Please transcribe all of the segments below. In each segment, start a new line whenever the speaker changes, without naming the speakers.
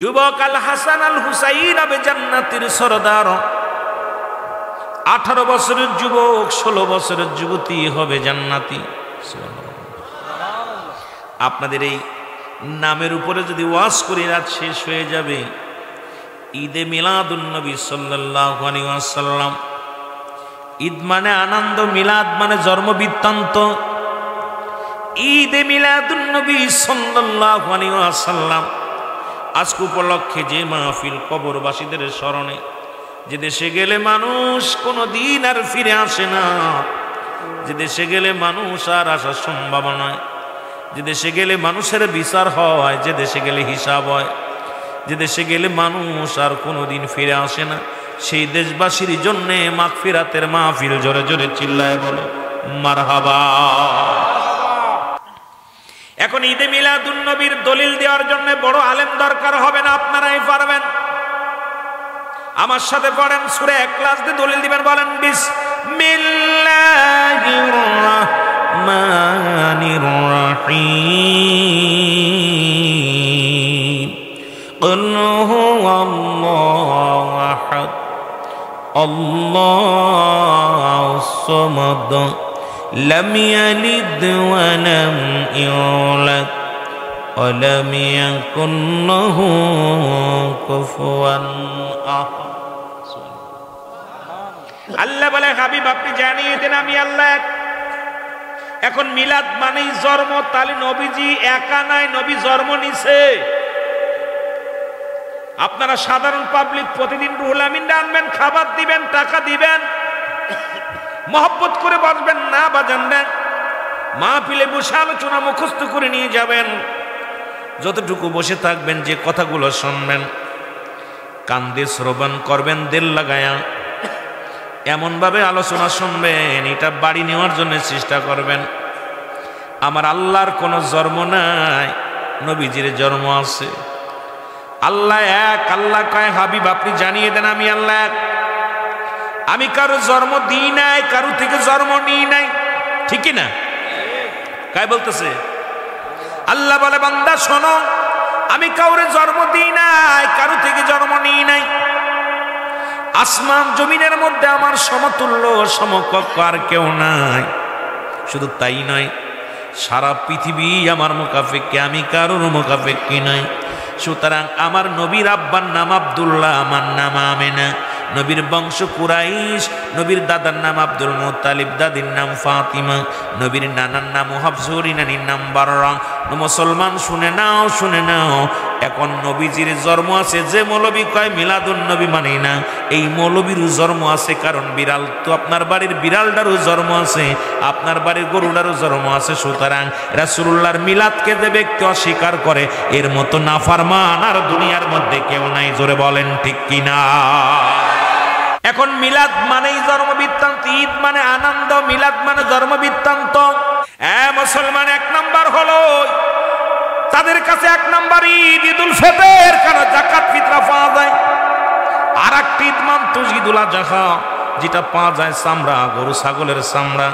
যুবক আল হাসান আল হুসাইন হবে জান্নাতের সরদার। 18 বছরের যুবক 16 বছরের যুবতী হবে জান্নাতি। আপনাদের এই নামের উপরে যদি ওয়াজ করি রাত শেষ হয়ে যাবে। ঈদে মিলাদুন নবী সাল্লাল্লাহু আলাইহি ওয়াসাল্লাম। ঈদ মানে আনন্দ, মিলাদ মানে জন্ম বৃত্তান্ত। ঈদে মিলাদুন নবী সাল্লাল্লাহু আলাইহি ওয়াসাল্লাম আজকে উপলক্ষে যে মাহফিল কবরবাসীদের স্মরণে, যে দেশে গেলে মানুষ কোনো দিন আর ফিরে আসে না, যে দেশে গেলে মানুষ আর আসার সম্ভাবনা নয়, যে দেশে গেলে মানুষের বিচার হয়, যে দেশে গেলে হিসাব হয়, যে দেশে গেলে মানুষ আর কোনো দিন ফিরে আসে না, সেই দেশবাসীর জন্যে মাগফিরাতের মাহফিল। জোরে জোরে চিল্লায় বলো মারহাবা। এখন ঈদে মিলাদুন নবীর দলিল দেওয়ার জন্য বড় আলেম দরকার হবে না, আপনারাই পারবেন। আমার সাথে পড়েন, সূরা ইখলাস দিয়ে দলিল দিবেন। বলেন বিসমিল্লাহির রাহমানির রাহিম। কুল হুয়াল্লাহু আহাদ আল্লাহুস সামাদ لم يلد ولم يولد ولم يكن له كفوا احد। আল্লাহ বলে, হাবিব আপনি জানিয়ে দেন আমি আল্লাহ। এখন মিলাদ মানেই জন্ম, তাহলে নবীজি একা নাই, নবী জন্ম নিছে। আপনারা সাধারণ পাবলিক প্রতিদিন রুহুল আমিন আনবেন, খাবার দিবেন, টাকা দিবেন, মহব্বত করে বসবেন না, বাজান না, মাহফিলে বসে আলোচনা মুখস্থ করে নিয়ে যাবেন। যতটুকু বসে থাকবেন, যে কথাগুলো শুনবেন কান দিয়ে শ্রবণ করবেন দিল লাগায়া, এমনভাবে আলোচনা শুনবেন এটা বাড়ি নেওয়ার জন্য চেষ্টা করবেন। আমার আল্লাহর কোনো জন্ম নাই, নবীজির জন্ম আছে। আল্লাহ এক। আল্লাহ কয়, হাবিব আপনি জানিয়ে দেন আমি আল্লাহ এক। আমি কারো জন্ম দিই নাই, কারো থেকে জন্ম নিই নাই, ঠিক না? কায় বলতেছে? আল্লাহ বলে, বান্দা শোনো, আমি কাউরে জন্ম দিই নাই, কারো থেকে জন্ম নিই নাই। আসমান জমিনের মধ্যে আমার সমতুল্য সমকক্ষ আর কেউ নাই। শুধু তাই নয়, সারা পৃথিবী আমার মুকাফেক্কি, আমি কারোর মুকাফেক্কি নাই। সুতরাং আমার নবীর আব্বার নাম আব্দুল্লাহ, আমার নাম আমেনা। নবীর বংশ কুরাইশ, নবীর দাদার নাম আব্দুল মুত্তালিব, দাদির নাম ফাতিমা, নবীর নানার নাম হাফসুরি, নানির নাম বাররা। মুসলমান শুনে নাও, শুনে নাও, এখন নবীজির জন্ম আছে। যে মৌলবী কয় মিলাদুন নবী মানে না, এই মৌলবীরও জন্ম আছে। কারণ বিড়াল তো আপনার বাড়ির বিড়ালটারও জন্ম আছে, আপনার বাড়ির গরুটারও জন্ম আছে। সুতরাং রাসূলুল্লাহর মিলাদকে যে ব্যক্তি অস্বীকার করে, এর মতো নাফরমান আর দুনিয়ার মধ্যে কেউ নাই। জোরে বলেন ঠিক কিনা? এখন মিলাদ মানেই জন্ম বৃত্তান্ত, ঈদ মানে আনন্দ, মিলাদ মানে জন্ম বৃত্তান্ত। মুসলমান এক নাম্বার হলো, তাদের কাছে এক নাম্বার ঈদ ঈদুল ফিতর, কারণ যাকাত ফিতরা পাওয়া যায়। আর একটা ঈদ মানতো ঈদুল আযহা, যেটা পাওয়া যায় চামড়া, গরু ছাগলের চামড়া।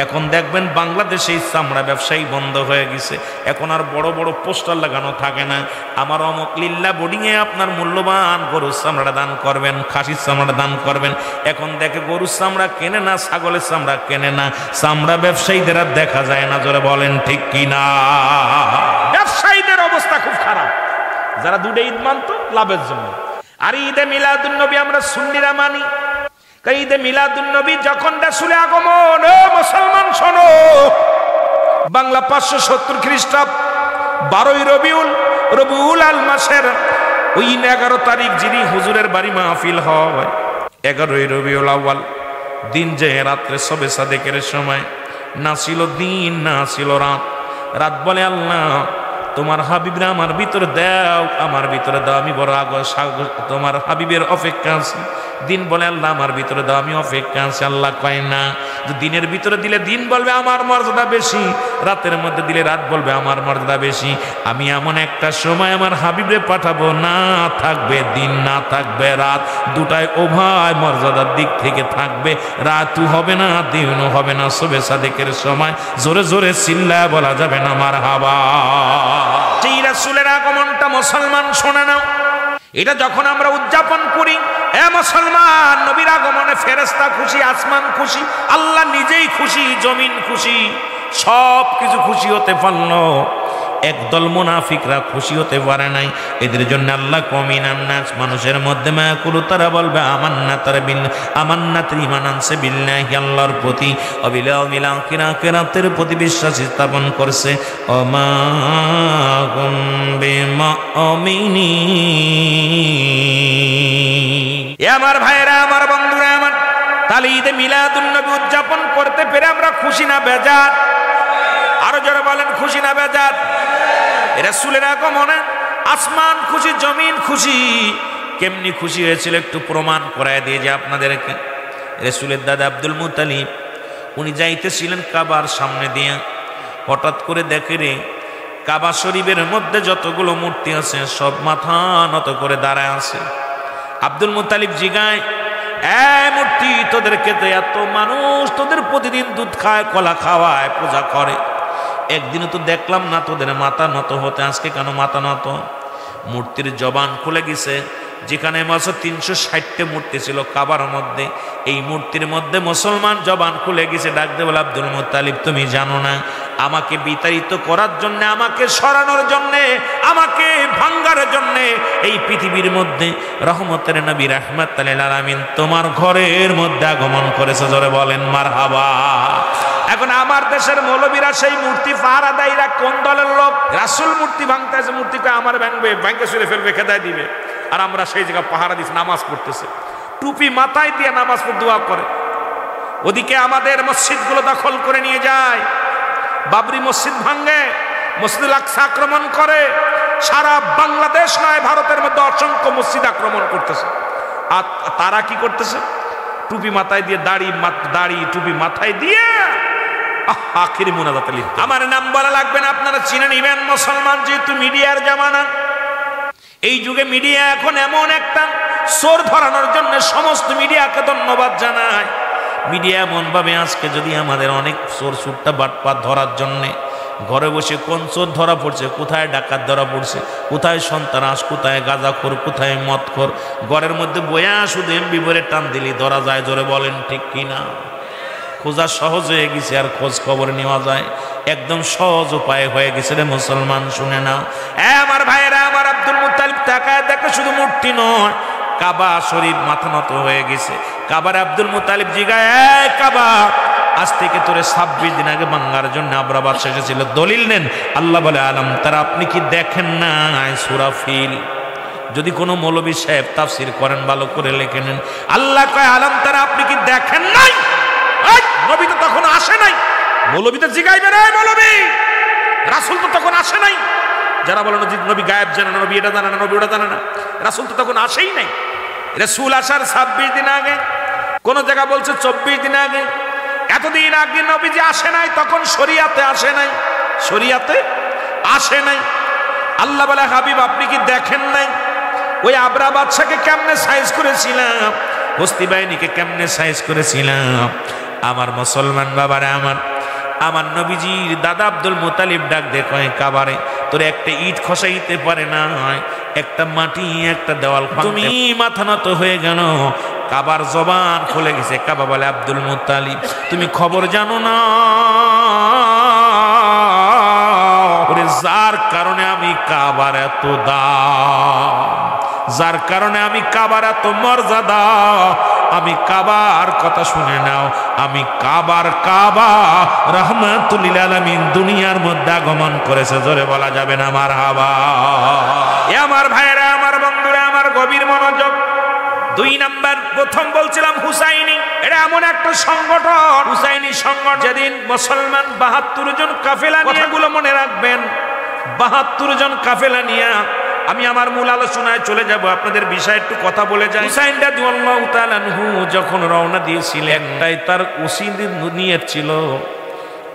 এখন দেখবেন বাংলাদেশে এই চামড়া ব্যবসায়ী বন্ধ হয়ে গেছে। এখন আর বড় বড় পোস্টার লাগানো থাকে না, আমার অমুক লিল্লা বোর্ডিংয়ে আপনার মূল্যবান গরুর চামড়া দান করবেন, খাসির চামড়া দান করবেন। এখন দেখে গরুর চামড়া কেনে না, ছাগলের চামড়া কেনে না, চামড়া ব্যবসায়ীদের আর দেখা যায় না। জোরে বলেন ঠিক কিনা? ব্যবসায়ীদের অবস্থা খুব খারাপ, যারা দুটো ঈদ মানতো লাভের জন্য। আর ঈদে মিলাদুন নবী আমরা সুন্নিরা মানি। ঈদে মিলাদুন নবী যখন রাসূলের আগমন, ও মুসলমান শোনো, বাংলা 570 খ্রিস্টাব্দ 12ই রবিউল আল মাসের ওই 11 তারিখ যিনি হুজুরের বাড়ি মাহফিল হয়, 11ই রবিউল আউয়াল দিন, যে রাত্রে সবে সাদেকের সময়, না ছিল দিন না ছিল রাত। রাত বলে, আল্লাহ তোমার হাবিবরা আমার ভিতরে দাও, আমার ভিতরে দাও, আমি বড় তোমার হাবিবের অপেক্ষা আছি। দিন বলে, আল্লাহ আমার ভিতরে দাও, আমি অপেক্ষা আছি। আল্লাহ কয় না, যে দিনের ভিতরে দিলে দিন বলবে আমার মর্যাদা বেশি, রাতের মধ্যে দিলে রাত বলবে আমার মর্যাদা বেশি। আমি এমন একটা সময় আমার হাবিবরে পাঠাবো, না থাকবে দিন না থাকবে রাত, দুটাই উভয় মর্যাদার দিক থেকে থাকবে। রাতও হবে না, দিনও হবে না, সবে সাদেকের সময়। জোরে জোরে চিল্লায় বলা যাবে না মারহাবা। যেই রাসূলের আগমনটা মুসলমান শোনে নাও, এটা যখন আমরা উদযাপন করি, এ মুসলমান, নবীর আগমনে ফেরেশতা খুশি, আসমান খুশি, আল্লাহ নিজেই খুশি, জমিন খুশি, সব কিছু খুশি হতে পারলো, একদল মুনাফিকরা খুশি হতে পারে নাই। এদের জন্য আল্লাহ কমিনান নাস, মানুষের মধ্যে মায়াকুলু, তারা বলবে আমান্না, তারা বিল আমান্না, ঈমান আনছে বিল্লাহি, আল্লাহর প্রতি, অবিল ইয়াউমিল আখির, আখিরাতের প্রতি বিশ্বাস স্থাপন করছে। ওমা হুম বিমুমিনিন। এ আমার ভাইরা, আমার বন্ধুরা, আমার তাহলে ঈদে মিলাদুন নবী উদযাপন করতে পেরে আমরা খুশি না বেজার? আরো জোরে বলেন, খুশি না বেজার? রাসূলের আগমনে আসমান খুশি, জমিন খুশি। কেমনি খুশি হয়েছিল একটু প্রমাণ করায় দিয়ে যে আপনাদেরকে। রাসূলের দাদা আব্দুল মুত্তালিব, উনি যাইতেছিলেন কাবার সামনে দিয়ে, হঠাৎ করে দেখে রে কাবা শরীফের মধ্যে যতগুলো মূর্তি আছে সব মাথা নত করে দাঁড়ায় আছে। আব্দুল মুত্তালিব জিগায়, এ মূর্তি, তোদেরকে তো এত মানুষ তোদের প্রতিদিন দুধ খায়, কলা খাওয়ায়, পূজা করে, একদিনও তো দেখলাম না তোদের মাথা নত হতে, আজকে কেন মাথা নত? মূর্তির জবান খুলে গেছে। যেখানে 360টা মূর্তি ছিল কাবার মধ্যে, এই মূর্তির মধ্যে মুসলমান জবান খুলে গেছে। ডাক দে বলে, আব্দুল মুত্তালিব, তুমি জানো না আমাকে বিতাড়িত করার জন্য, আমাকে সরানোর জন্য, আমাকে ভাঙ্গার জন্য এই পৃথিবীর মধ্যে রহমতের নবী রাহমাতুল লিল আলামিন তোমার ঘরের মধ্যে আগমন করেছে। জোরে বলেন মারহাবা। এখন আমার দেশের মৌলবীরা সেই মূর্তি পাহারা দেয়রা কোন দলের লোক? রাসূল মূর্তি ভাঙতে আছে, মূর্তিকে আমার ভাঙবে, ভাঙে ছুঁড়ে ফেলবে, খেদায় দিবে, আর আমরা সেই জায়গা পাহারা দিচ্ছি, নামাজ পড়তেছে, টুপি মাথায় দিয়ে নামাজ পড়ে দোয়া করে। ওদিকে আমাদের মসজিদগুলো দখল করে নিয়ে যায়, বাবরি মসজিদ ভাঙে, মসজিদুল আকসা আক্রমণ করে, সারা বাংলাদেশ নয় ভারতের মধ্যে অসংখ্য মসজিদ আক্রমণ করতেছে। আর তারা কি করতেছে? টুপি মাথায় দিয়ে, দাড়ি টুপি মাথায় দিয়ে আখিরি মুনাজাত লিখতে। আমার নাম বলা লাগবে না, আপনারা চিনে নিবেন। মুসলমান যেহেতু মিডিয়ার জামানা, এই যুগে মিডিয়া এখন এমন একটা চোর ধরানোর জন্য সমস্ত মিডিয়াকে ধন্যবাদ জানায়। মিডিয়া এমন ভাবে আজকে যদি আমাদের অনেক চোর সুট্টা বাটপাত ধরার জন্যে, ঘরে বসে কোন চোর ধরা পড়ছে, কোথায় ডাকাত ধরা পড়ছে, কোথায় সন্ত্রাস, কোথায় গাঁজাখোর, কোথায় মদখোর, ঘরের মধ্যে বয়া শুধু এমবি বলে টান দিলি ধরা যায়। জোরে বলেন ঠিক কিনা? খোঁজা সহজ হয়ে গেছে, আর খোঁজ খবর নেওয়া যায় একদম সহজ উপায় হয়ে গেছে রে মুসলমান, শুনে নাও। আমার ভাইয়েরা, আমার আব্দুল মুত্তালিব তাকায় দেখে শুধু মূর্তি নয়, কাবা শরীফ মাথা নত হয়ে গেছে। কাবার আব্দুল মুত্তালিব জিগায়, কাবা, আজ থেকে তোরে 26 দিন আগে ভাঙার জন্য আবরা বাদশা এসেছিল, দলিল নেন। আল্লাহ বলে, আলম তারা, আপনি কি দেখেন না সূরা ফিল? যদি কোনো মৌলবী সাহেব তাফসীর করেন ভালো করে লিখে নেন। আল্লাহ কয়, আলম তারা, আপনি কি দেখেন নাই? নবী তো তখন আসে নাই। মৌলবী তো জিগাইবে, রে মৌলবী, রাসূল তো তখন আসে নাই। যারা বলেন নবী গায়েব জানে না, নবী এটা জানে না, নবী ওটা জানে না, রাসূল তো তখন আসেই নাই। রাসূল আসার 26 দিন আগে, কোন জায়গা বলছে 24 দিন আগে। এতদিন আগে নবীজি আসে নাই, তখন শরিয়াতে আসে নাই, শরিয়াতে আসে নাই। আল্লাহ বলে, হাবিব আপনি কি দেখেন নাই ওই আবরা বাদশাকে কেমনে সাইজ করেছিলাম, হস্তি বাহিনীকে কেমনে সাইজ করেছিলাম? আমার মুসলমান বাবারে, আমার নবীজির দাদা আব্দুল মুত্তালিব ডাক দে কয়, কাবারে তোর একটা ইট খসাইতে পারে না, একটা মাটি, একটা দেওয়াল, তুমি মাথা নত হয়ে গেল, কাবার জবান খুলে গেছে। কাবা বলে, আব্দুল মুত্তালিব তুমি খবর জানো না, যার কারণে আমি কাবার এত দাম, যার কারণে আমি কাবার এত মর্যাদা, আমি কাবার কথা শুনে নাও, আমি কাবার কাবা রাহমাতুল লিল আলামিন দুনিয়ার মধ্যে আগমন করেছে। জোরে বলা যাবে না মারহাবা? এ আমার ভাইরা, আমার বন্ধুরা, আমার গভীর মনোযোগ। 2 নাম্বার, প্রথম বলছিলাম হুসাইনি, এটা এমন একটা সংগঠন, হুসাইনি সংগঠন, যেদিন মুসলমান 72 জন কাফেলা নিয়ে, এগুলো মনে রাখবেন, 72 জন কাফেলা নিয়ে আমি আমার মূল আলোচনায় চলে যাব। আপনাদের বিষয়ে একটু কথা বলে যাই। হুসাইন রাদিয়াল্লাহু তাআলা আনহু যখন রওনা দিয়েছিলেন, একটাই তার ওসিদের নিয়ত ছিল,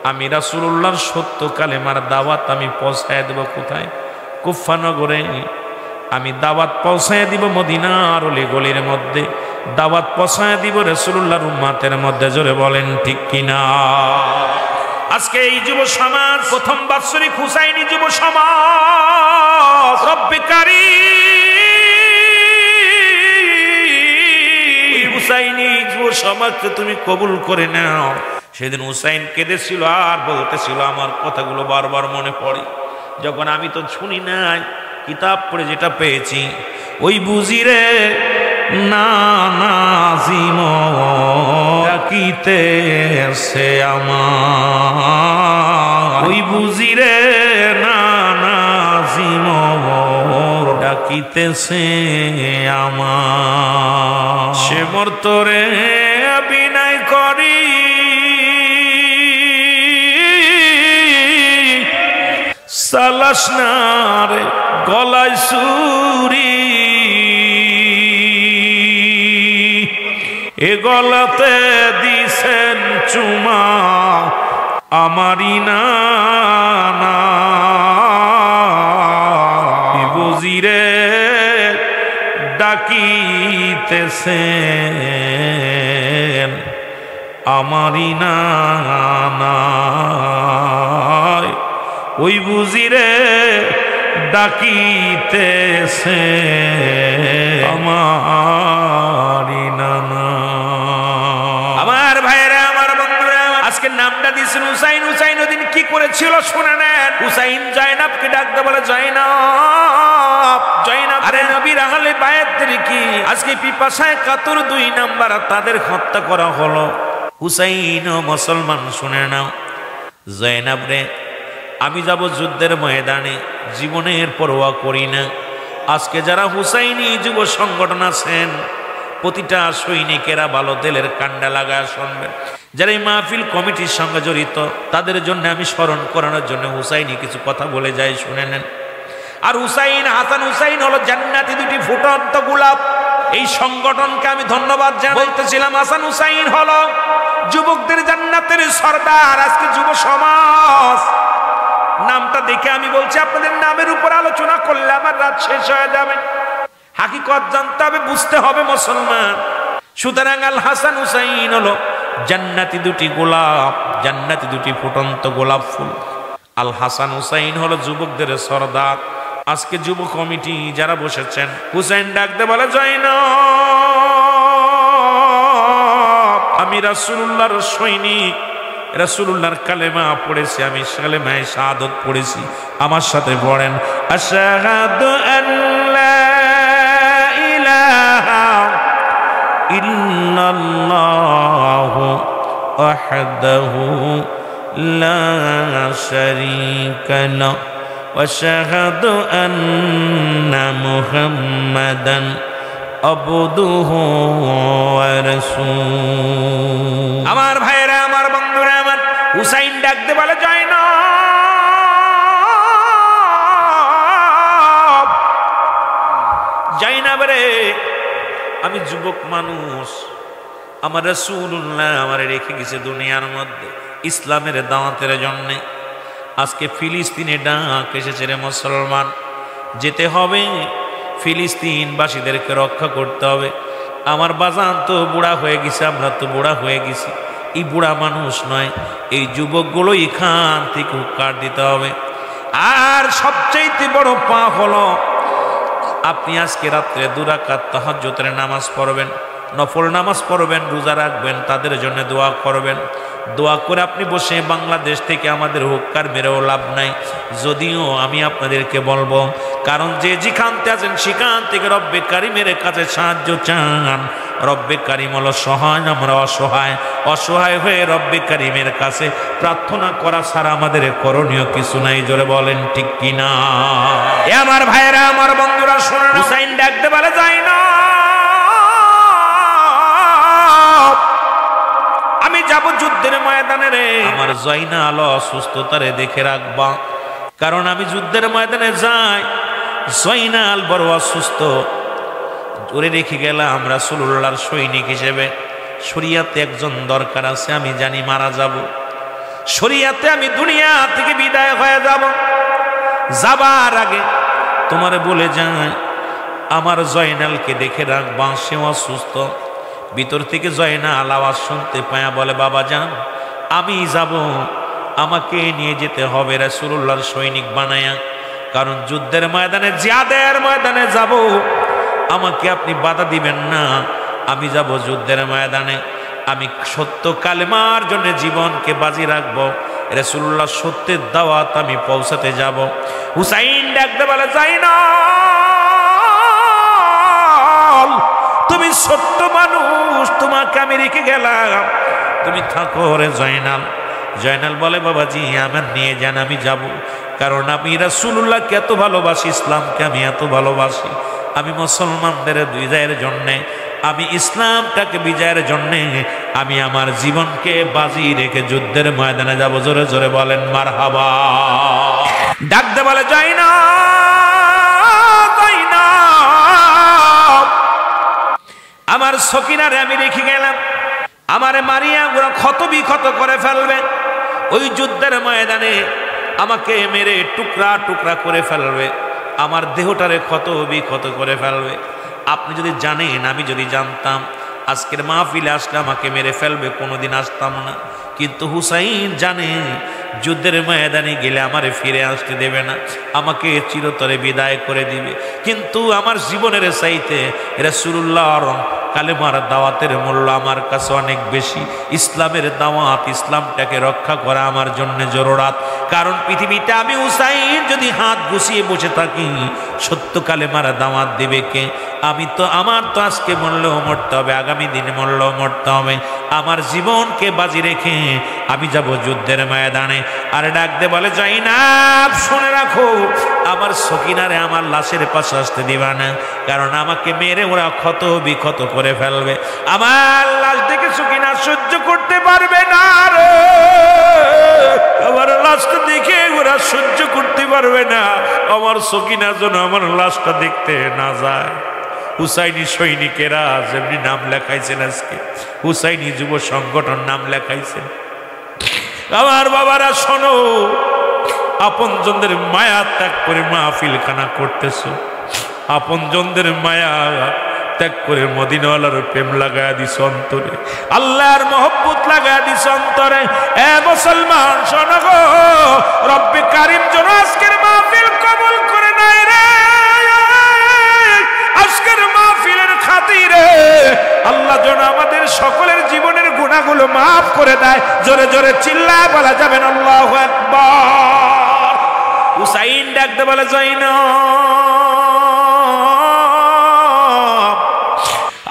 আমি রাসূলুল্লাহর সত্য কালেমার দাওয়াত আমি পৌঁছায় দেব। কোথায়? কুফা নগরে আমি দাওয়াত পৌঁছায় দিব, মদিনার অলি গলির মধ্যে দাওয়াত পৌঁছায় দিব রাসূলুল্লাহর উম্মতের মধ্যে। জোরে বলেন ঠিক কিনা? আজকে এই যুব সমাজ, প্রথম বাৎসরিক হুসাইনি যুব সমাজ, রব্বে কারীম হুসাইনি যুব সমাজকে তুমি কবুল করে নাও। সেদিন হুসাইন কেঁদেছিল আর বলতেছিল আমার কথাগুলো বারবার মনে পড়ে, যখন আমি তো শুনি নাই, কিতাব পড়ে যেটা পেয়েছি, ওই বুঝিরে না নাজিম ডাকিতেছে আমার, ওই বুঝিরে না নাজিম ডাকিতেছে আমার। সে মর্তরে অভিনয় করি সালাস না রে গলায় সুরি, এ গলাতে দিছেন চুমা আমারি না বুঝিরে ডাকিতেছেন আমারি না ওই বুঝিরে ডাকিতেছে আমারি নানা। আমার ভাইরা, আমার বন্ধুরা, আজকে নামটা দিয়েছেন হুসাইন। হুসাইন ওদিন কি করেছিল শুনে নেন। হুসাইন জয়নাবকে ডাকতে বলে, জয়নাব, জয়নাব, আরে নবীর আহলে বায়াতদের কি আজকে পিপাসায় কাতর 2 নাম্বার তাদের হত্যা করা হলো। হুসাইন ও মুসলমান শুনে নাও, জয়নাব রে, আমি যাব যুদ্ধের ময়দানে, জীবনের পরোয়া করি না। আজকে যারা হুসাইনি যুব সংগঠন আছেন, প্রতিটা সৈনিকেরা ভালো তেলের কান্ডা লাগায় শুনবেন। যারা এই মাহফিল কমিটির সঙ্গে জড়িত, তাদের জন্য আমি স্মরণ করানোর জন্য হুসাইনি কিছু কথা বলে যাই, শুনে নেন। আর হুসাইন, হাসান হুসাইন হলো জান্নাতি 2টি ফুটন্ত গোলাপ। এই সংগঠনকে আমি ধন্যবাদ জানাই। বলতেছিলাম হাসান হুসাইন হলো যুবকদের জান্নাতের সর্দার। আজকে যুব সমাজ নামটা দেখে আমি বলছি, আপনাদের নামের উপর আলোচনা করলে আমার রাত শেষ হয়ে যাবে। হাকিকত জানতে হবে, বুঝতে হবে মুসলমান। সুতরাং আল হাসান হুসাইন হলো জান্নাতি 2টি গোলাপ, জান্নাতি 2টি ফুটন্ত গোলাপ ফুল। আল হাসান হুসাইন হলো যুবকদের সর্দার। আজকে যুব কমিটি যারা বসেছেন, হুসাইন ডাকতে বলে, জয়নাব, আমি রাসূলুল্লাহর সৈনিক, রাসূলুল্লাহর কালেমা পড়েছি, আমি কালেমায়ে শাহাদাত পড়েছি। আমার সাথে পড়েন, আশহাদু আল্লা ইলাহা ইল্লাল্লাহু ওয়াহদাহু লা শারীকা লাহু ওয়া আশহাদু আন্না মুহাম্মাদান আবদুহু ওয়া রাসূলুহু। আমার ভাইরা, আমার বন্ধুরা, আমার হুসাইন ডাকতে বলে, জয়নাব, জয়নাব রে, আমি যুবক মানুষ, আমার রাসূলুল্লাহ আমারে রেখে গেছে দুনিয়ার মধ্যে ইসলামের দাওয়াতের জন্য। আজকে ফিলিস্তিনে ডাক এসেছে রে মুসলমান, যেতে হবে, ফিলিস্তিনবাসীদেরকে রক্ষা করতে হবে। আমার বাজান তো বুড়া হয়ে গেছে, আমরা তো বুড়া হয়ে গেছি। এই বুড়া মানুষ নয়, এই যুবকগুলো এখান থেকে হুক্কার দিতে হবে। আর সবচাইতে বড় পাপ হলো, আপনি আজকে রাত্রে 2 রাকাত তাহাজ্জুদের নামাজ পড়বেন, নফল নামাজ পড়বেন, রোজা রাখবেন, তাদের জন্য দোয়া করবেন। দোয়া করে আপনি বসে বাংলাদেশ থেকে আমাদের হুক্কার মেরেও লাভ নাই। যদিও আমি আপনাদেরকে বলবো, কারণ যে যেখানতে আছেন সেখান থেকে রব্বে কারিমের কাছে সাহায্য চান। রব্বে কারিম হলো সহায়, আমরা অসহায়। অসহায় হয়ে রব্বে কারিমের কাছে প্রার্থনা করা ছাড়া আমাদের করণীয় কিছু নাই। জোরে বলেন ঠিক কিনা? এ আমার ভাইরা, আমার বন্ধুরা, শুনুন, হুসাইন ডাকতে বলে, যায় না, আমি যাব যুদ্ধের ময়দানে রে। আমার জয়নাল অসুস্থতারে দেখে রাখবা, কারণ আমি যুদ্ধের ময়দানে যাই, জয়নাল বড় অসুস্থ। ওরে রেখে গেলাম রাসূলুল্লাহর সৈনিক হিসেবে। শরিয়াতে একজন দরকার আছে, আমি জানি মারা যাব, শরিয়াতে আমি দুনিয়া থেকে বিদায় হয়ে যাব। যাবার আগে তোমারে বলে যাই, আমার জয়নালকে দেখে রাখবা, সে অসুস্থ। ভিতর থেকে জয়নাল আওয়াজ শুনতে পায়া বলে, বাবা যান, আমি যাব, আমাকে নিয়ে যেতে হবে রাসূলুল্লাহর সৈনিক বানায়া। কারণ যুদ্ধের ময়দানে, জিহাদের ময়দানে যাব, আমাকে আপনি বাধা দিবেন না। আমি যাব যুদ্ধের ময়দানে, আমি সত্য কালেমার জন্য জীবনকে বাজি রাখবো, রাসূলুল্লাহ সত্যের দাওয়াত আমি পৌঁছাতে যাব। হুসাইন ডাকতে বলে, জাইনাল, তুমি সত্য মানুষ, তোমাকে আমি রেখে গেলাম, তুমি থাকো রে জয়নাল। জয়নাল বলে, বাবাজি আমার নিয়ে যান, আমি যাব, কারণ আমি রাসূলুল্লাহকে এত ভালোবাসি, ইসলামকে আমি এত ভালোবাসি। আমি মুসলমানদের বিজয়ের জন্যে, আমি ইসলামটাকে বিজয়ের জন্যে আমি আমার জীবনকে বাজি রেখে যুদ্ধের ময়দানে যাব। জোরে জোরে বলেন মারহাবা। ডাকতে বলে, আমার সকিনারে আমি রেখে গেলাম, আমারে মারিয়া ওরা ক্ষত বিক্ষত করে ফেলবে, ওই যুদ্ধের ময়দানে আমাকে মেরে টুকরা টুকরা করে ফেলবে, আমার দেহটারে ক্ষত বিক্ষত করে ফেলবে। আপনি যদি জানেন, আমি যদি জানতাম আজকের মাহফিলে আসলে আমাকে মেরে ফেলবে, কোনোদিন আসতাম না। কিন্তু হুসাইন জানে যুদ্ধের ময়দানে গেলে আমারে ফিরে আসতে দেবে না, আমাকে চিরতরে বিদায় করে দিবে। কিন্তু আমার জীবনের চাইতে রাসূলুল্লাহর কালেমার দাওয়াতের মূল্য আমার কাছে অনেক বেশি। ইসলামের দাওয়াত, ইসলামটাকে রক্ষা করা আমার জন্য জরুরাত। কারণ পৃথিবীতে আমি হুসাইন যদি হাত গুছিয়ে বসে থাকি, সত্য কালেমার দাওয়াত দেবে কে? আমার তো আজকে মরলেও মরতে হবে, আগামী দিনে মরলেও মরতে হবে। আমার জীবনকে বাজি রেখে আমি যাব যুদ্ধের ময়দানে। আর ডাকতে বলে, জাইনাব শুনে রাখো, আমার সকিনারে আমার লাশের পাশে আসতে দিবা না, কারণ আমাকে মেরে ওরা ক্ষত বিক্ষত করে ফেলবে। আমার লাশ দেখে সকিনা সহ্য করতে পারবে না রে, আমার লাশটা দেখে ওরা সহ্য করতে পারবে না। আমার সকিনা যেন আমার লাশটা দেখতে না যায়। হুসাইনি সৈনিকেরা যেমনি নাম লেখাইছেন, আজকে হুসাইনি যুব সংগঠন নাম লেখাইছেন। আমার বাবারা শোনো, আপনজনদের মায়া ত্যাগ করে মাহফিলখানা করতেছো, আপনজনদের মায়া ত্যাগ করে মদিনাওয়ালার প্রেম লাগায়া দিস অন্তরে, আল্লাহর মহব্বত লাগায়া দিস অন্তরে। এ মুসলমান শোনো গো, রব্বে কারিম যেন আজকের মাহফিল কবুল করে নাই রে। আজকের মাহফিলের খাতিরে আল্লাহ যেন আমাদের সকলের জীবনের গুনাহগুলো মাফ করে দেয়। জোরে জোরে চিল্লায় বলা যাবেন আল্লাহু আকবার। হুসাইন ডাকতে বলে, জাইনাব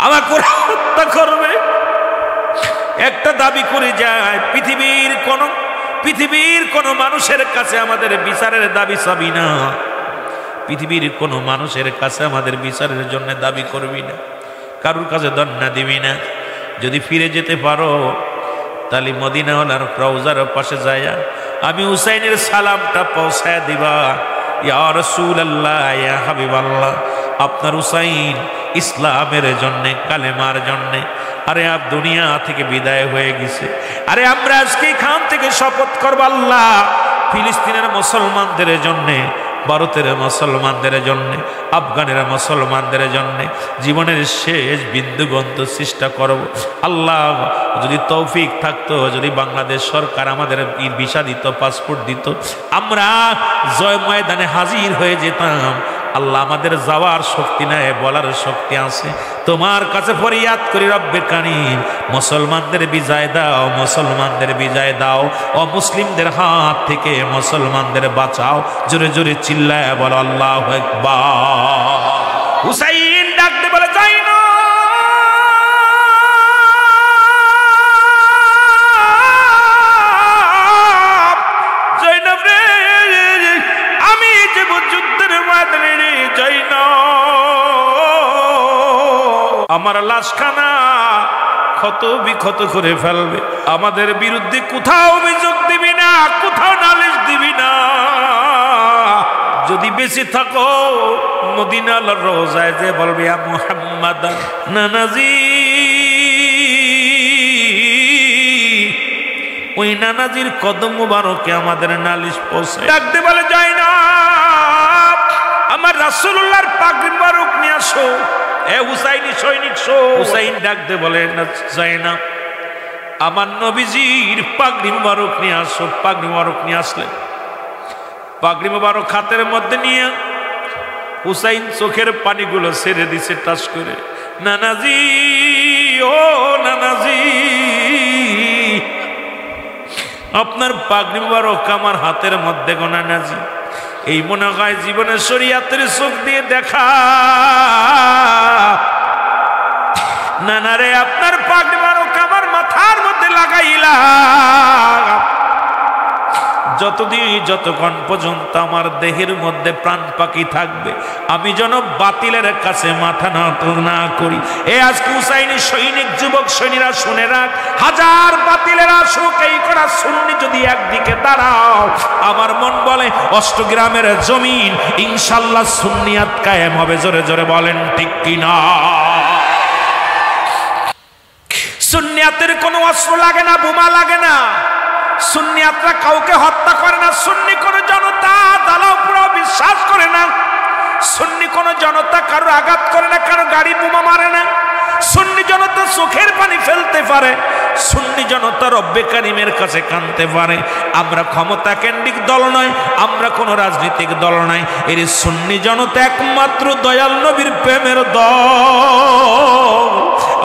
আমাকে হত্যা করবে। একটা দাবি করে যায়, পৃথিবীর কোন মানুষের কাছে আমাদের বিচারের দাবি চাবি না, পৃথিবীর কোন মানুষের কাছে আমাদের বিচারের জন্য দাবি করবি না, কারুর কাছে দন্না দিবি না। যদি ফিরে যেতে পারো তাহলে মদিনাওয়ালার রওজার পাশে যায়া আমি হুসাইনের সালামটা পৌঁছায় দিবা। ইয়া রাসূলুল্লাহ, ইয়া হাবিবাল্লাহ, আপনার হুসাইন ইসলামের জন্যে, কালেমার জন্যে আরে আপ দুনিয়া থেকে বিদায় হয়ে গেছে। আরে আমরা আজকে এখান থেকে শপথ করব, আল্লাহ ফিলিস্তিনের মুসলমানদের জন্যে, ভারতের মুসলমানদের জন্য, আফগানের মুসলমানদের জন্য জীবনের শেষ বিন্দু গন্ত চেষ্টা করব। আল্লাহ যদি তৌফিক থাকতো, যদি বাংলাদেশ সরকার আমাদের ভিসা দিত, পাসপোর্ট দিত, আমরা জয় ময়দানে হাজির হয়ে যেতাম। আল্লাহ আমাদের যাওয়ার শক্তি নাই, বলার শক্তি আছে। তোমার কাছে ফরিয়াদ করি রব্বে কারীম, মুসলমানদের বিজয় দাও, মুসলমানদের বিজয় দাও, অমুসলিমদের হাত থেকে মুসলমানদের বাঁচাও। জোরে জোরে চিল্লায় বলো আল্লাহু আকবার। হুসাইন ডাকতে বলে, জাইনাব রে, আমি যে যুদ্ধের ময়দানে রে, জাইনাব আমার লাশখানা ক্ষত বিক্ষত করে ফেলবে, আমাদের বিরুদ্ধে কোথাও অভিযোগ দিবি না, কোথাও নালিশ দিবি না। যদি বেঁচে থাকো মদিনার রওজায় যে বলবে, ইয়া মুহাম্মাদ নানাজি, ওই নানাজির কদম মুবারকে আমাদের নালিশ পৌঁছে। ডাকতে বলে, জাইনাব আমার রাসূলুল্লাহর পাগড়ি মুবারক নিয়ে আসো। এ হুসাইনি সৈনিক শো। হুসাইন ডাকতে বলে, জাইনাব আমার নবীজির পাগড়ি মুবারক নিয়ে আসো। পাগড়ি মুবারক নিয়ে আসলেন। পাগড়ি মোবারক হাতের মধ্যে নিয়ে হুসাইন চোখের পানিগুলো ছেড়ে দিছে টাস করে। নানাজি, ও নানাজি, আপনার পাগড়ি মোবারক আমার হাতের মধ্যে গো নানাজি। এই মনে হয় জীবনের শরীয়তের চোখ দিয়ে দেখা। নানারে, আপনার পাগড়ি মোবারক আমার মাথার মধ্যে লাগাইলা, যতক্ষণ পর্যন্ত আমার দেহের মধ্যে প্রাণ পাখি থাকবে আমি যেন বাতিলের কাছে মাথা নত না করি। আজকে হুসাইনি সৈনিক, যুবক সৈনিকরা শুনে রাখ, হাজার বাতিলের আসুক, এই করা সুন্নি যদি একদিকে দাঁড়াও, আমার মন বলে অষ্টগ্রামের জমিন ইনশাল্লাহ সুন্নিয়াত কায়েম হবে। জোরে জোরে বলেন ঠিক কিনা? সুন্নিয়াতের কোনো অস্ত্র লাগে না, বোমা লাগে না। সুন্নিয়াতরা কাউকে হত্যা করে না। সুন্নি কোন জনতা দালাও পুরাও বিশ্বাস করে না। সুন্নি কোন জনতা কারো আঘাত করে না, কারো গাড়ি বোমা মারে না। সুন্নি জনতা চোখের পানি ফেলতে পারে, সুন্নি জনতা রব্বে কারিমের কাছে কাঁদতে পারে। আমরা ক্ষমতা কেন্দ্রিক দল নয়, আমরা কোন রাজনৈতিক দল নয়। এর সুন্নি জনতা একমাত্র দয়াল নবীর প্রেমের দল।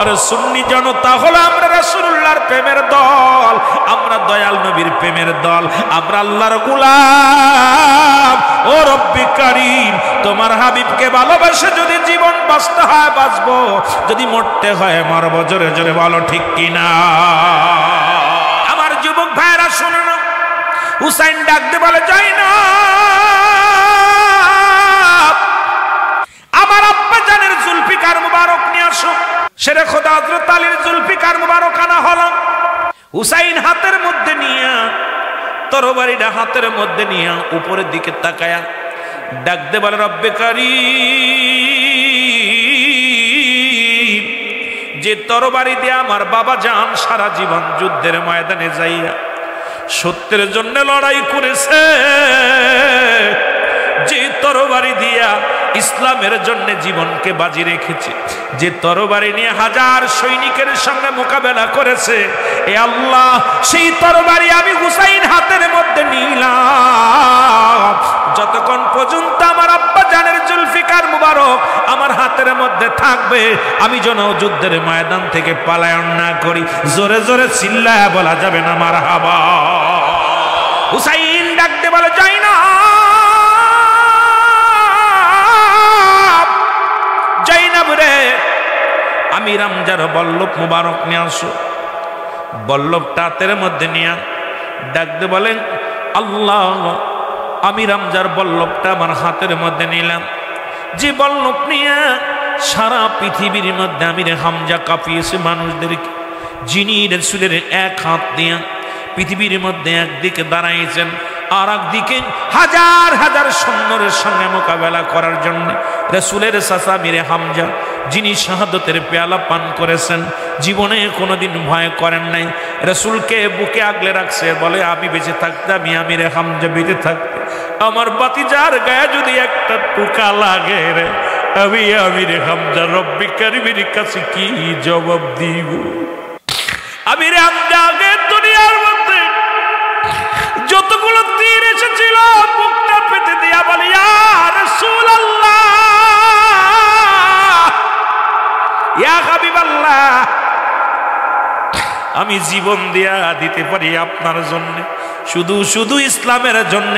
আর সুন্নি জনতা হলো আমরা রাসূলুল্লাহর প্রেমের দল, আমরা দয়াল নবীর প্রেমের দল, আমরা আল্লাহর গোলাম। ও রব্বে কারীম, তোমার হাবিবকে ভালোবাসে যদি জীবন বাঁচতে হয় বাঁচবো, যদি মরতে হয় মরবো। জোরে জোরে বলো ঠিক কিনা? আমার যুবক ভাইরা শোনো না, হুসাইন ডাকতে বলে, যাই না, আমার আব্বা জানের জুলফিকার মুবারক নিয়ে আসো। শেরে খোদা হযরত আলীর জুলফিকার মুবারক আনা হলো। হুসাইন হাতের মধ্যে নিয়ে, তরবারিটা হাতের মধ্যে নিয়ে উপরের দিকে তাকায়া ডাকতে বলে, রব্বে কারীম, যে তরবারি দিয়ে আমার বাবা জান সারা জীবন যুদ্ধের ময়দানে যাইয়া সত্যের জন্য লড়াই করেছে, যে তরবারি দিয়া ইসলামের জন্য জীবনকে বাজি রেখেছে, যে তরবারি নিয়ে হাজার সৈনিকের সঙ্গে মোকাবেলা করেছে, এ আল্লাহ, সেই তরবারি আমি হুসাইন হাতের মধ্যে নিলাম। যতক্ষণ পর্যন্ত আমার আব্বা জানের জুলফিকার মুবারক আমার হাতের মধ্যে থাকবে, আমি যেন যুদ্ধের ময়দান থেকে পলায়ন না করি। জোরে জোরে চিল্লায়া বলা যাবে না মারহাবা। হুসাইন ডাকতে বলে, যাই না, আমি রামজার বল্লভ মুবারক নিয়ে আসো। বল্লভটা হাতের মধ্যে নিয়ে ডাকতে বলেন, আল্লাহ, আমি রামজার বল্লভটা আমার হাতের মধ্যে নিলাম। যে বল্লভ নিয়ে সারা পৃথিবীর মধ্যে আমির হামজা কাঁপিয়েছে মানুষদেরকে, যিনি রাসূলের এক হাত দিয়ে পৃথিবীর মধ্যে একদিকে দাঁড়াইছেন, আর একদিকে হাজার হাজার সৈন্যের সঙ্গে মোকাবেলা করার জন্য রাসূলের চাচা আমির হামজা, যিনি শাহাদতের পেয়ালা পান করেছেন, জীবনে কোনোদিন ভয় করেন নাই, রাসূলকে বুকে আগলে রাখছে। বলে, আমি বেঁচে থাকতে, আমি আমির হামজা বেঁচে থাকতে আমার বাতিজার গায়ে যদি একটা টুকা লাগে রে, আমি আমির হামজা রব্বে কারীমের কাছে কি জবাব দিব? আমির হামজা আগে দুনিয়ার মধ্যে যতগুলো তীর এসেছিল বুকটা পেতে দিয়া বলে, ইয়া রাসূলুল্লাহ, ইয়া হাবিবাল্লাহ, আমি জীবন দিয়া দিতে পারি আপনার জন্য, শুধু শুধু ইসলামের জন্য,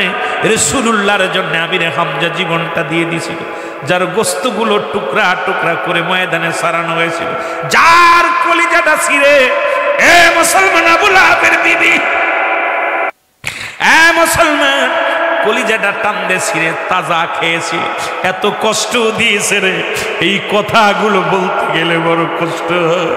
রাসূলুল্লাহর জন্য আমির হামজা জীবনটা দিয়ে দিয়েছিল। যার গোস্তগুলো টুকরা টুকরা করে ময়দানে সারানো হয়েছিল, যার কলিজাটা ছিঁড়ে, এ মুসলমান আবু লাহাবের বিবি, এ মুসলমান, কলিজাটা টান্দে ছিঁড়ে তাজা খেয়েছি, এত কষ্ট দিয়েছে রে, এই কথাগুলো বলতে গেলে বড় কষ্ট হয়।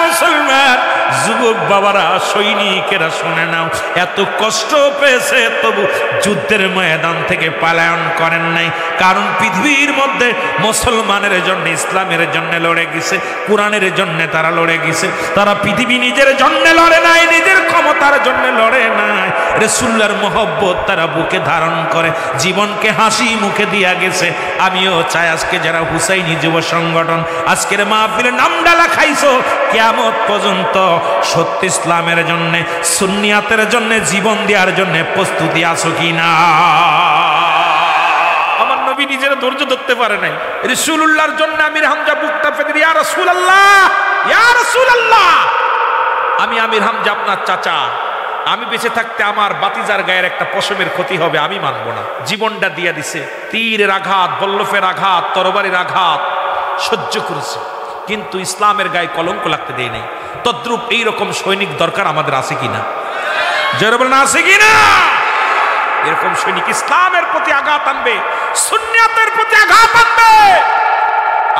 মুসলমান যুবক বাবারা, সৈনিকেরা শুনে নাও, এত কষ্ট পেয়েছে তবু যুদ্ধের ময়দান থেকে পলায়ন করেন নাই। কারণ পৃথিবীর মধ্যে মুসলমানের জন্য, ইসলামের জন্য লড়ে গেছে, কোরআনের জন্য তারা লড়ে গেছে। তারা পৃথিবী নিজের জন্য লড়ে নাই, নিজের ক্ষমতার জন্য লড়ে নাই, রাসূলুল্লাহর মহব্বত তারা বুকে ধারণ করে জীবনকে হাসি মুখে দিয়া গেছে। আমিও চাই আজকে যারা হুসাইনি যুব সংগঠন আজকের মাহফিলে নাম ডালা খাইছো, কিয়ামত পর্যন্ত সত্য ইসলামের জন্য, সুন্নিয়াতের জন্য জীবন দেওয়ার জন্য প্রস্তুতি আছো কিনা? আমার নবী নিজের ধৈর্য ধরতে পারে নাই, রাসূলুল্লাহর জন্য আমির হামজা বুকটা পেতে ইয়া রাসূলুল্লাহ, ইয়া রাসূলুল্লাহ, আমি আমির হামজা আপনার চাচা, আমি বেঁচে থাকতে আমার বাতিজার গায়ের একটা পশমের ক্ষতি হবে, আমি মানব না। জীবনটা দিয়ে দিছে, তীরের আঘাত, বল্লফের আঘাত, তরবারির আঘাত সহ্য করেছে, কিন্তু ইসলামের গায়ে কলঙ্ক লাগতে দেয় নাই। তদ্রূপ এইরকম সৈনিক দরকার আমাদের আছে কিনা? জোরে বলেন আছে কিনা? এরকম সৈনিক ইসলামের প্রতি আঘাত আনবে, সুন্নিয়াতের প্রতি আঘাত আনবে।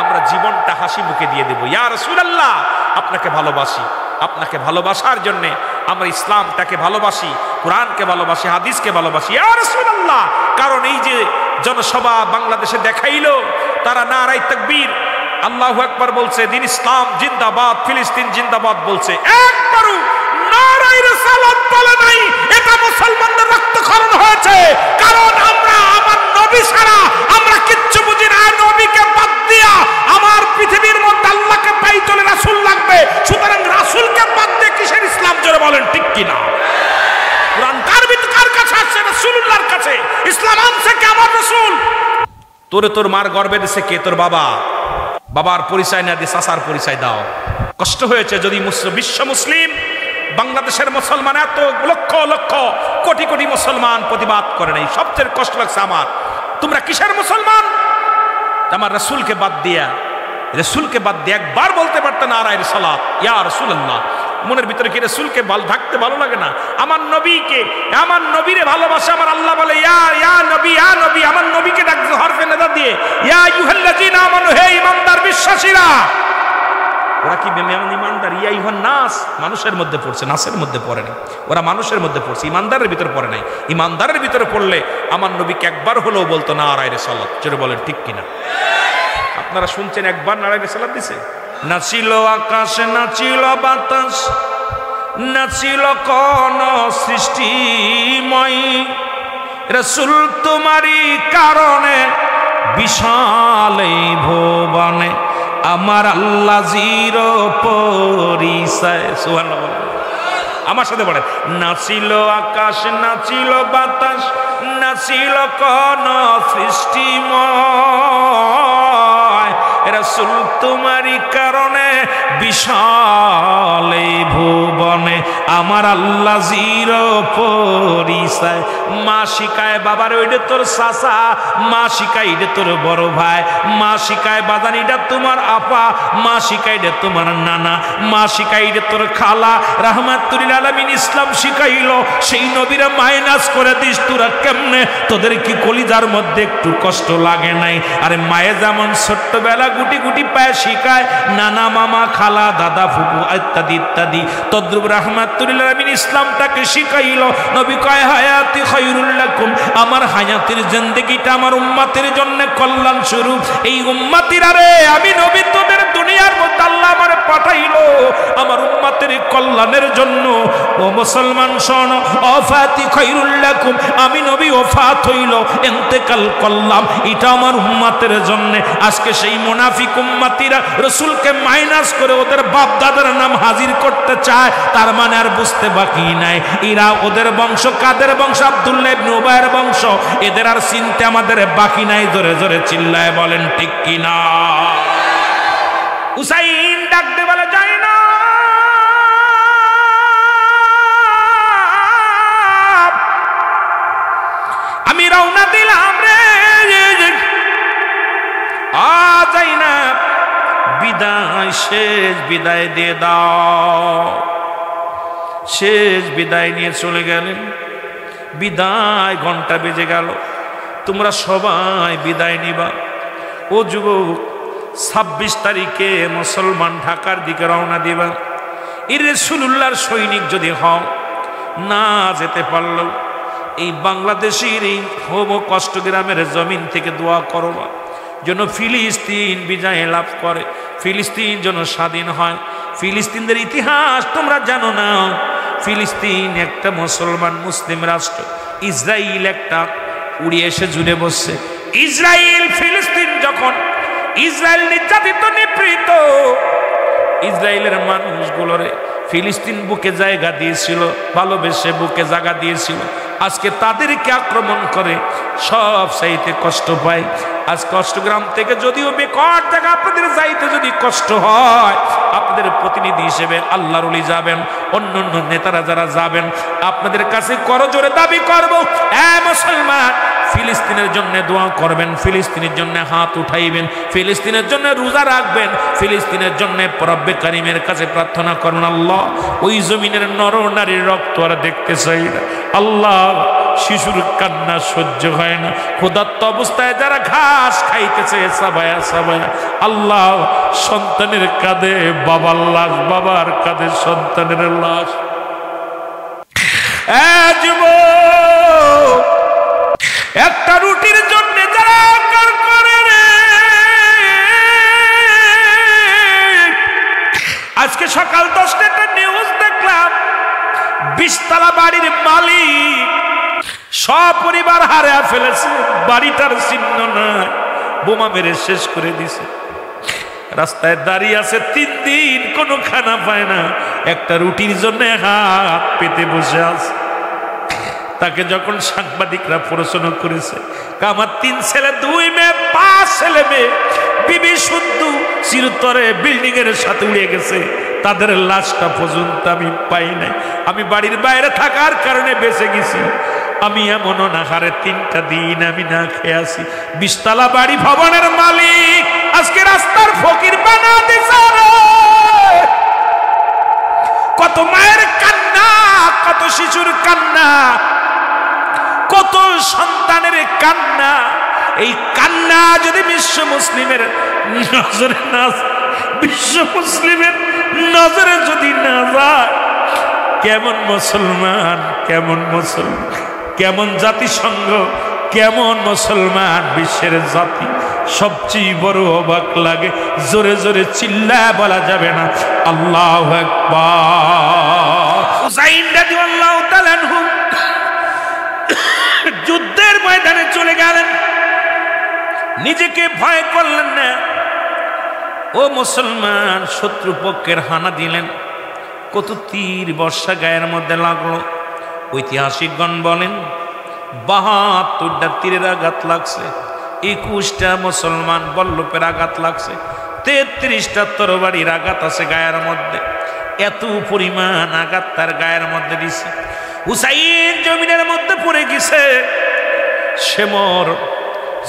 আমরা জীবনটা হাসি মুখে দিয়ে দেব। ইয়া রাসূলুল্লাহ, আপনাকে ভালোবাসি, আপনাকে ভালোবাসার জন্য আমরা ইসলামটাকে ভালোবাসি, কোরআনকে ভালোবাসি, হাদিসকে ভালোবাসি। ইয়া রাসূলুল্লাহ, কারণ এই যে জনসভা বাংলাদেশে দেখাইলো, তারা নারায়ে তাকবীর, আল্লাহু আকবার বলছে, দিন ইসলাম জিন্দাবাদ, ফিলিস্তিন জিন্দাবাদ বলছে, একবারও নারায়ে রিসালাত বলে নাই। এটা মুসলমানদের রক্তক্ষরণ হয়েছে, কারণ আমরা আমার নবী ছাড়া আমরা কিচ্ছু বুঝি না। নবীকে বাদ দিয়া আমার পৃথিবীর মধ্যে আল্লাহকে পাই চলে রাসূল লাগবে, সুতরাং রাসূলকে বাদ দিয়ে কিসের ইসলাম? জোরে বলেন ঠিক কিনা? কোরআন কার কাছে আসছে? রাসূলুল্লাহর কাছে। ইসলাম আনছে কে? আমার রাসূল। তোরে তোর মার গর্ভে দিছে কে? তোর বাবা। বাবার পরিচয় না দিয়ে চাচার পরিচয় দাও। কষ্ট হয়েছে যদি বিশ্ব মুসলিম, বাংলাদেশের মুসলমান এত লক্ষ লক্ষ কোটি কোটি মুসলমান প্রতিবাদ করে নাই। সবচেয়ে কষ্ট লাগছে আমার, তোমরা কিসের মুসলমান? আমার রাসূলকে বাদ দিয়া, রাসূলকে বাদ দিয়ে একবার বলতে পারতেন নারায়ে রিসালাত, ইয়া রাসূলুল্লাহ। মনের ভিতরে কি রাসূলকে থাকতে ভালো লাগে না? আমার নবীকে, আমার নবীরে ভালোবাসা। আমার আল্লাহ বলে ইয়া নবী, ইয়া নবী। আমার নবীকে ডাকছে হরফে নেদা দিয়ে, ইয়া আইয়ুহাল্লাযীনা আমানু, হে ঈমানদার বিশ্বাসীরা। ওরা কি ঈমানদার? ইয়া আইয়ুহান নাস, মানুষের মধ্যে পড়ছে, নাসের মধ্যে পড়ে নাই। ওরা মানুষের মধ্যে পড়ছে, ঈমানদারের ভিতরে পড়ে নাই। ঈমানদারের ভিতরে পড়লে আমার নবীকে একবার হলেও বলতো নারায়ে রিসালাত। জোরে বলেন ঠিক কিনা? আপনারা শুনছেন একবার নারায়ে রিসালাত দিছে? নাচিল আকাশ, নাচিল বাতাস, নাচিল কোন সৃষ্টিময়, রাসূল তোমারই কারণে বিশাল এই ভুবনে আমার আল্লাহ জির পরিচয়। সুবহানাল্লাহ, আমার সাথে বলেন, নাচিল আকাশ, নাচিল বাতাস, নাচিল কোন সৃষ্টিময়, রাসূল তোমারই কারণে বিশাল এই ভুবনে আমার আল্লাহ জির পরিচয়। মা শিখায় বাবার ওইটা তোর চাচা, মা শিখায় এটা তোর বড় ভাই, মা শিখায় বাজান এটা তোমার আপা, মা শিখায় এটা তোমার নানা, মা শিখায় এটা তোর খালা। রাহমাতুল লিল আলামিন ইসলাম শিখাইল, সেই নবীরা মাইনাস করে দিস তোরা কেমনে? তোদের কি কলিজার মধ্যে একটু কষ্ট লাগে নাই? আরে মায়ে যেমন ছোট্টবেলা গুটি গুটি পায়ে শিখায়, নানা মামা খালা দাদা ফুপু ইত্যাদি ইত্যাদি, তদ্রুপ রাহমাতুল লিল আলামিন ইসলামটাকে শিখাইল। নবী কয় হায়াতি খায়রুল লাকুম, আমার হায়াতের জিন্দেগিটা আমার উম্মতের জন্য কল্যাণ স্বরূপ। এই উম্মতিরা রে, আমি নবী তোদের দুনিয়ার মধ্যে আল্লাহ আমারে পাঠাইলো আমার উম্মতের কল্যাণের জন্য। ও মুসলমান শোনো, ওয়াফাতি খায়রুল লাকুম, আমি নবী ওফাত হইল, ইন্তেকাল করলাম, এটা আমার উম্মতের জন্য। আজকে সেই মুনাফিক উম্মতিরা রাসূলকে মাইনাস করে ওদের বাপ দাদার নাম হাজির করতে চায়, তার মানে আর বুঝতে বাকি নাই এরা ওদের বংশ। কাদের বংশ? আব্দুল্লাহ ইবনে উবাইয়ের বংশ। এদের আর চিনতে আমাদের বাকি নাই। জোরে জোরে চিল্লায় বলেন ঠিক কিনা? হুসাইন ডাকতে বলে, যাই না, আমি রওনা দিলাম রে, যাই না, বিদায়, শেষ বিদায় দিয়ে দাও। শেষ বিদায় নিয়ে চলে গেলেন। বিদায় ঘন্টা বেজে গেল, তোমরা সবাই বিদায় নিবা। ও যুবক, 26 তারিখে মুসলমান ঢাকার দিকে রওনা দিবা। এই রাসূলুল্লাহর সৈনিক যদি হও, না যেতে পারলো, এই বাংলাদেশের এই হব কষ্ট গ্রামের জমিন থেকে দোয়া করবা যেন ফিলিস্তিন বিজয় লাভ করে, ফিলিস্তিন যেন স্বাধীন হয়। ফিলিস্তিনদের ইতিহাস তোমরা জানো না। ফিলিস্তিন একটা মুসলমান মুসলিম রাষ্ট্র, ইসরায়েল একটা উড়িয়ে এসে জুড়ে বসছে। ইসরায়েল ফিলিস্তিন যখন, ইসরায়েল নির্যাতিত নিপীড়িত, ইসরায়েলের মানুষগুলোরে ফিলিস্তিন বুকে জায়গা দিয়েছিল, ভালোবেসে বুকে জায়গা দিয়েছিল, আজকে তাদেরকে আক্রমণ করে সব চাইতে কষ্ট পায়। আজ কষ্টগ্রাম থেকে যদিও বেকার জায়গা আপনাদের যাইতে যদি কষ্ট হয়, আপনাদের প্রতিনিধি হিসেবে আল্লাহর ওলি যাবেন, অন্য অন্য নেতারা যারা যাবেন, আপনাদের কাছে করজোরে দাবি করব, মুসলমান ফিলিস্তিনের জন্য দোয়া করবেন, ফিলিস্তিনের জন্য হাত উঠাইবেন, ফিলিস্তিনের জন্য রোজা রাখবেন, ফিলিস্তিনের জন্য রব্বে কারিমের কাছে প্রার্থনা করুন, আল্লাহ ওই জমিনের নর নারীর রক্ত আর দেখতে চাই না। আল্লাহ শিশুর কান্না সহ্য হয় না, ক্ষুধার্ত অবস্থায় যারা ঘাস খাইতেছে সাবায়া সাবায়া, আল্লাহ সন্তানের কাঁধে বাবার লাশ, বাবার কাঁধে সন্তানের লাশ। একটা রুটির জন্য যারা করে রে, আজকে সকাল 10টায় একটা নিউজ দেখলাম, 20 তলা বাড়ির মালিক সপরিবার হারিয়ে ফেলেছে, বাড়িটার চিহ্ন নাই, বোমা মেরে শেষ করে দিছে। রাস্তায় দাঁড়িয়ে আছে 3 দিন, কোনো খানা পায় না, একটা রুটির জন্য হাত পেতে বসে আছে। তাকে যখন সাংবাদিকরা প্রশ্ন করেছে, আমার 3 ছেলে 2 মেয়ে 5 ছেলে মেয়ে, বিবি শুদ্ধ চিরতরে বিল্ডিং এর সাথে উড়ে গেছে, তাদের লাশটা পর্যন্ত আমি পাই নাই। আমি বাড়ির বাইরে থাকার কারণে বেঁচে গেছি। আমি এমন না হারে 3টা দিন আমি না খেয়ে আছি। 20 তলা বাড়ি ভবনের মালিক আজকে রাস্তার ফকির বানা দিছে। কত মায়ের কান্না, কত শিশুর কান্না, কত সন্তানের কান্না। এই কান্না যদি বিশ্ব মুসলিমের নজরে না, বিশ্ব মুসলিমের নজরে যদি না যায়, কেমন মুসলমান, কেমন মুসলমান, কেমন জাতিসংঘ, কেমন মুসলমান বিশ্বের জাতি। সবচেয়ে বড় অবাক লাগে, জোরে জোরে চিল্লায় বলা যাবে না আল্লাহু আকবার। হুসাইন রাদিয়াল্লাহু তাআলা আনহু যুদ্ধের ময়দানে চলে গেলেন, নিজেকে ভয় করলেন না। ও মুসলমান, শত্রুপক্ষের হানা দিলেন, কত তীর বর্ষা গায়ের মধ্যে লাগলো। ঐতিহাসিকগণ বলেন 72টা তীরের আঘাত লাগছে, 21টা মুসলমান বল্লভের আঘাত লাগছে, 33টা তরবারির আঘাত আছে গায়ের মধ্যে। এত পরিমাণ আঘাত তার গায়ের মধ্যে দিছে। হুসাইন জমিনের মধ্যে পড়ে গেছে। শেমর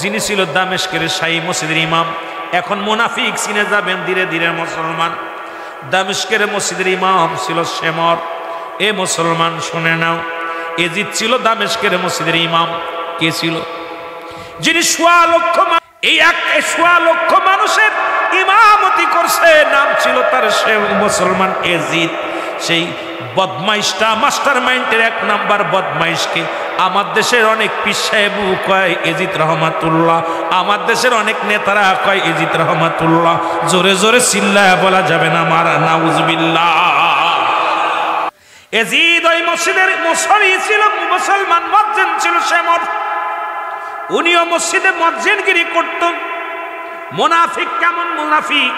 যিনি ছিল দামেস্কের শাহী মসজিদের ইমাম, এখন মুনাফিক চিনে যাবেন ধীরে ধীরে মুসলমান। দামেস্কের মসজিদের ইমাম ছিল শেমর। এ মুসলমান শুনে নাও, এজিদ ছিল দামেস্কের মসজিদের ইমাম। কে ছিল? যিনি 1.25 লক্ষ, এই 1.25 লক্ষ মানুষের ইমামতি করছে, নাম ছিল তার সে মুসলমান এজিদ। সেই বদমাইশটা, মাস্টার মাইন্ডের 1 নাম্বার বদমাইশকে আমার দেশের অনেক পীর সাহেব কয় এজিদ রহমাতুল্লাহ, আমার দেশের অনেক নেতারা কয় এজিদ রহমাতুল্লাহ। জোরে জোরে চিল্লায় বলা যাবে না মারা নাউজুবিল্লাহ। এজিদ ওই মসজিদের মুসল্লি ছিল, মুসলমান মুয়াজ্জিন ছিল শেমর। উনিও মসজিদে মুয়াজ্জিনগিরি করত। মুনাফিক কেমন মুনাফিক!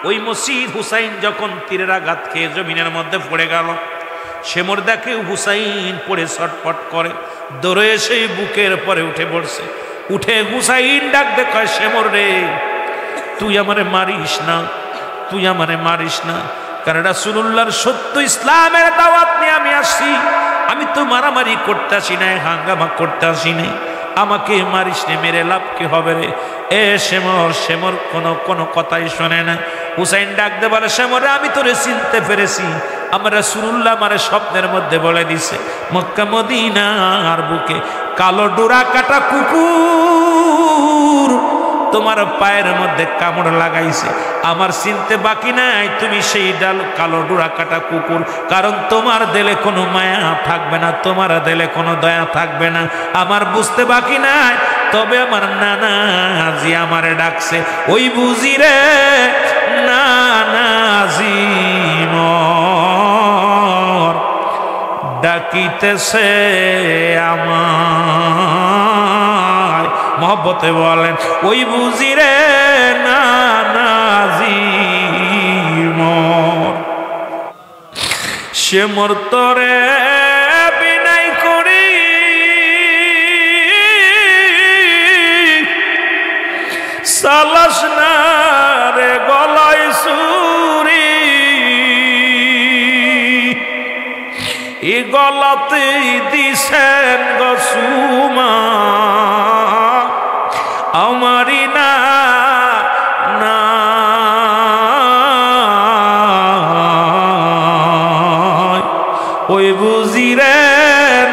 ওই মসজিদ হুসাইন যখন তীরের আঘাত খেয়ে জমিনের মধ্যে পড়ে গেল, শেমর দেখে হুসাইন পড়ে ছটফট করে, দৌড়ে এসে বুকের পরে উঠে পড়ছে। উঠে হুসাইন ডাক দে, কয় শেমর রে, তুই আমারে মারিস না, তুই আমারে মারিস না, কারণ রাসূলুল্লাহর সত্য ইসলামের দাওয়াত নিয়ে আমি আসছি। আমি তো মারামারি করতে আসি নাই, হাঙ্গামা করতে আসি নাই, আমাকে মারিস নে, মেরে লাভ কি হবে রে? এ শেমর, শেমর কোনো কথাই শোনে না। হুসাইন ডাক দে বলে, শেমরে আমি তোরে চিনতে পেরেছি, আমার রাসূলুল্লাহ আমারে স্বপ্নের মধ্যে বলে দিছে, মক্কা মদিনার বুকে কালো ডোরা কাটা কুকুর তোমার পায়ের মধ্যে কামড় লাগাইছে। আমার চিনতে বাকি নাই তুমি সেই ডাল কালো ডোরা কাটা কুকুর, কারণ তোমার দিলে কোনো মায়া থাকবে না, তোমার দিলে কোনো দয়া থাকবে না। আমার বুঝতে বাকি নাই, তবে আমার নানাজি আমারে ডাকছে, ওই বুঝি রে নানাজি মোর ডাকিতেছে আমায়। মহব্বতে বলেন, ওই বুঝি রে নানাজি মোর। সে মোর তরে বিনাই করি সালাস না রে গলায় সুরি এ গলাতে দিছেন গসুমা আমারি না না ওই বুঝিরে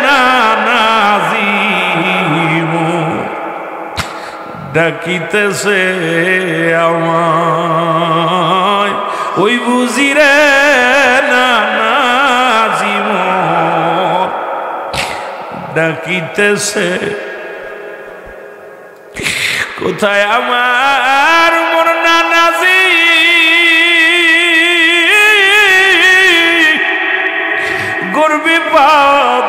না নাজিম ডাকিতেছে আমায় ওই বুঝিরে না নাজিম ডাকিতেছে কোথায় আমার মোর নানাজি গর্বে পাদ